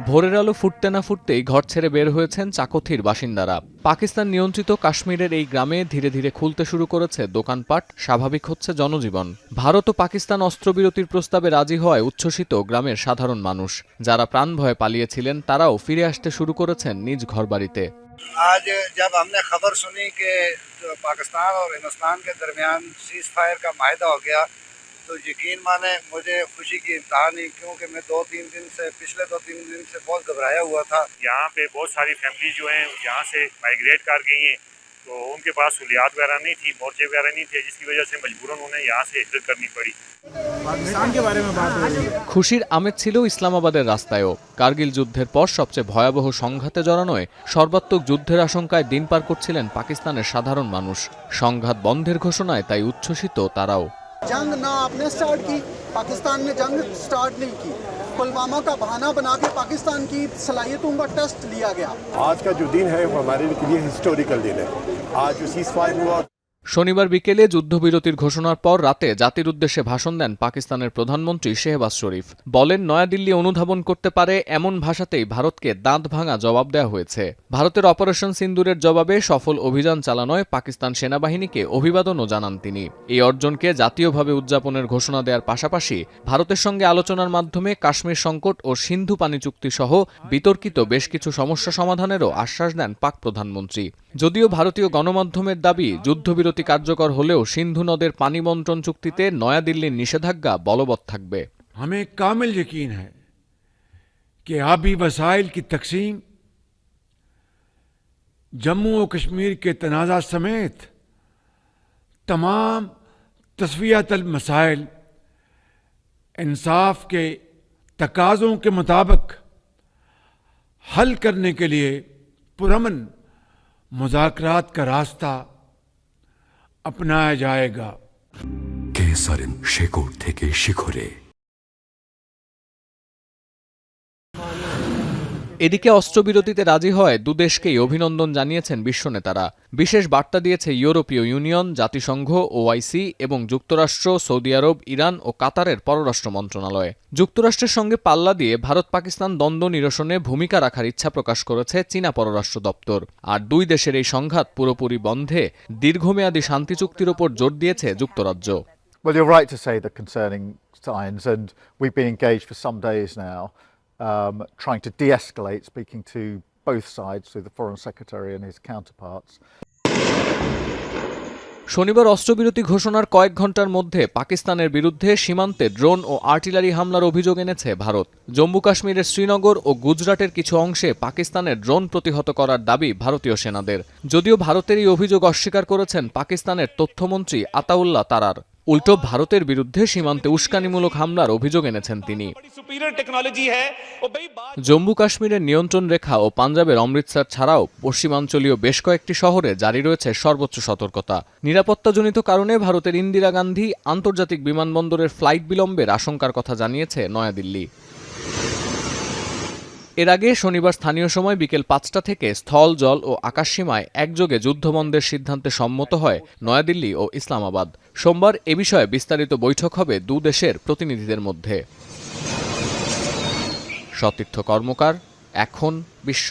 ভোরের আলো ফুটতে না ফুটতেই ঘর ছেড়ে বের হয়েছেন চাকথির বাসিন্দারা। পাকিস্তান নিয়ন্ত্রিত কাশ্মীরের এই গ্রামে ধীরে ধীরে খুলতে শুরু করেছে দোকানপাট, স্বাভাবিক হচ্ছে জনজীবন। ভারত ও পাকিস্তান অস্ত্রবিরতির প্রস্তাবে রাজি হওয়ায় উচ্ছ্বসিত গ্রামের সাধারণ মানুষ। যারা প্রাণ ভয়ে পালিয়েছিলেন তারাও ফিরে আসতে শুরু করেছেন নিজ ঘরবাড়িতে। आज जब हमने खबर सुनी कि पाकिस्तान और हिंदुस्तान के दरमियान सीज फायर का माहिदा हो गया तो यकीन माने मुझे खुशी की इंतहा नहीं, क्योंकि मैं पिछले 2-3 दिन से बहुत घबराया हुआ था। यहाँ पे बहुत सारी फैमिली जो हैं यहाँ से माइग्रेट कर गई हैं, तो उनके पास सहूलियात वगैरह नहीं थी, मोर्चे वगैरह नहीं थे, जिसकी वजह से मजबूरन उन्हें यहाँ से हिजरत करनी पड़ी। पाकिस्तान के बारे में बात हो रही है। খুশির আমেজ ছিল ইসলামাবাদের রাস্তায়ও। কার্গিল যুদ্ধের পর সবচেয়ে ভয়াবহ সংঘাতে জড়ানোয় সর্বাত্মক যুদ্ধের আশঙ্কায় দিন পার করছিলেন পাকিস্তানের সাধারণ মানুষ। সংঘাত বন্ধের ঘোষণায় তাই উচ্ছ্বসিত তারাও। जंग ना आपने स्टार्ट की, पाकिस्तान ने जंग स्टार्ट नहीं की। पुलवामा का बहाना बना के पाकिस्तान की सलाहियतों का टेस्ट लिया गया। आज का जो दिन है वो हमारे लिए हिस्टोरिकल दिन है। आज जो सीज फायर हुआ। শনিবার বিকেলে যুদ্ধবিরতির ঘোষণার পর রাতে জাতির উদ্দেশ্যে ভাষণ দেন পাকিস্তানের প্রধানমন্ত্রী শেহবাজ শরীফ। বলেন, নয়াদিল্লি অনুধাবন করতে পারে এমন ভাষাতেই ভারতকে দাঁত ভাঙা জবাব দেওয়া হয়েছে। ভারতের অপারেশন সিন্দুরের জবাবে সফল অভিযান চালানোয় পাকিস্তান সেনাবাহিনীকে অভিবাদনও জানান তিনি। এই অর্জনকে জাতীয়ভাবে উদযাপনের ঘোষণা দেওয়ার পাশাপাশি ভারতের সঙ্গে আলোচনার মাধ্যমে কাশ্মীর সংকট ও সিন্ধু পানি চুক্তি সহ বিতর্কিত বেশ কিছু সমস্যা সমাধানেরও আশ্বাস দেন পাক প্রধানমন্ত্রী। যদিও ভারতীয় গণমাধ্যমের দাবি, যুদ্ধবিরতি কার্যকর হলেও সিন্ধু নদের পানি বন্টন চুক্তিতে নয়াদিল্লির নিষেধাজ্ঞা বলবৎ থাকবে। हमें कामिल यकीन है कि आबी वसाइल की तकसीम जम्मू और कश्मीर के तनाज़ा समेत तमाम तस्वीयातल मसाइल इंसाफ के तकाज़ों के मुताबिक हल करने के लिए पुरअमन मुज़ाकरात का रास्ता अपनाया जाएगा। केसरिन शेकोर থেকে শিখরে। এদিকে অস্ত্রবিরতিতে রাজি হয় দুদেশকেই অভিনন্দন জানিয়েছেন বিশ্বনেতারা। বিশেষ বার্তা দিয়েছে ইউরোপীয় ইউনিয়ন, জাতিসংঘ, ওআইসি এবং যুক্তরাষ্ট্র, সৌদি আরব, ইরান ও কাতারের পররাষ্ট্র মন্ত্রণালয়। যুক্তরাষ্ট্রের সঙ্গে পাল্লা দিয়ে ভারত পাকিস্তান দ্বন্দ্ব নিরসনে ভূমিকা রাখার ইচ্ছা প্রকাশ করেছে চীনা পররাষ্ট্র দপ্তর। আর দুই দেশের এই সংঘাত পুরোপুরি বন্ধে দীর্ঘমেয়াদী শান্তি চুক্তির ওপর জোর দিয়েছে যুক্তরাজ্য। Well, you're right to say the concerning signs, and we've been engaged for some days now, trying to de-escalate, speaking to both sides, through the Foreign Secretary and his counterparts. শনিবার অস্ত্রবিরতি ঘোষণার কয়েক ঘণ্টার মধ্যে পাকিস্তানের বিরুদ্ধে সীমান্তে ড্রোন ও artillery হামলার অভিযোগ এনেছে ভারত। জম্মু কাশ্মীরের শ্রীনগর ও গুজরাটের কিছু অংশে পাকিস্তানের ড্রোন প্রতিহত করার দাবি ভারতীয় সেনাদের। যদিও ভারতের এই অভিযোগ অস্বীকার করেছেন পাকিস্তানের তথ্যমন্ত্রী আতাউল্লাহ তারার। উল্টো ভারতের বিরুদ্ধে সীমান্তে উস্কানিমূলক হামলার অভিযোগ এনেছেন তিনি। জম্মু কাশ্মীরের নিয়ন্ত্রণ রেখা ও পাঞ্জাবের অমৃতসর ছাড়াও পশ্চিমাঞ্চলীয় বেশ কয়েকটি শহরে জারি রয়েছে সর্বোচ্চ সতর্কতা। নিরাপত্তাজনিত কারণে ভারতের ইন্দিরা গান্ধী আন্তর্জাতিক বিমানবন্দরের ফ্লাইট বিলম্বের আশঙ্কার কথা জানিয়েছে নয়াদিল্লি। এর আগে শনিবার স্থানীয় সময় বিকেল 5টা থেকে স্থল, জল ও আকাশসীমায় একযোগে যুদ্ধবন্ধের সিদ্ধান্তে সম্মত হয় নয়াদিল্লি ও ইসলামাবাদ। সোমবার এ বিষয়ে বিস্তারিত বৈঠক হবে দু দেশের প্রতিনিধিদের মধ্যে। সতীর্থ কর্মকার, এখন বিশ্ব।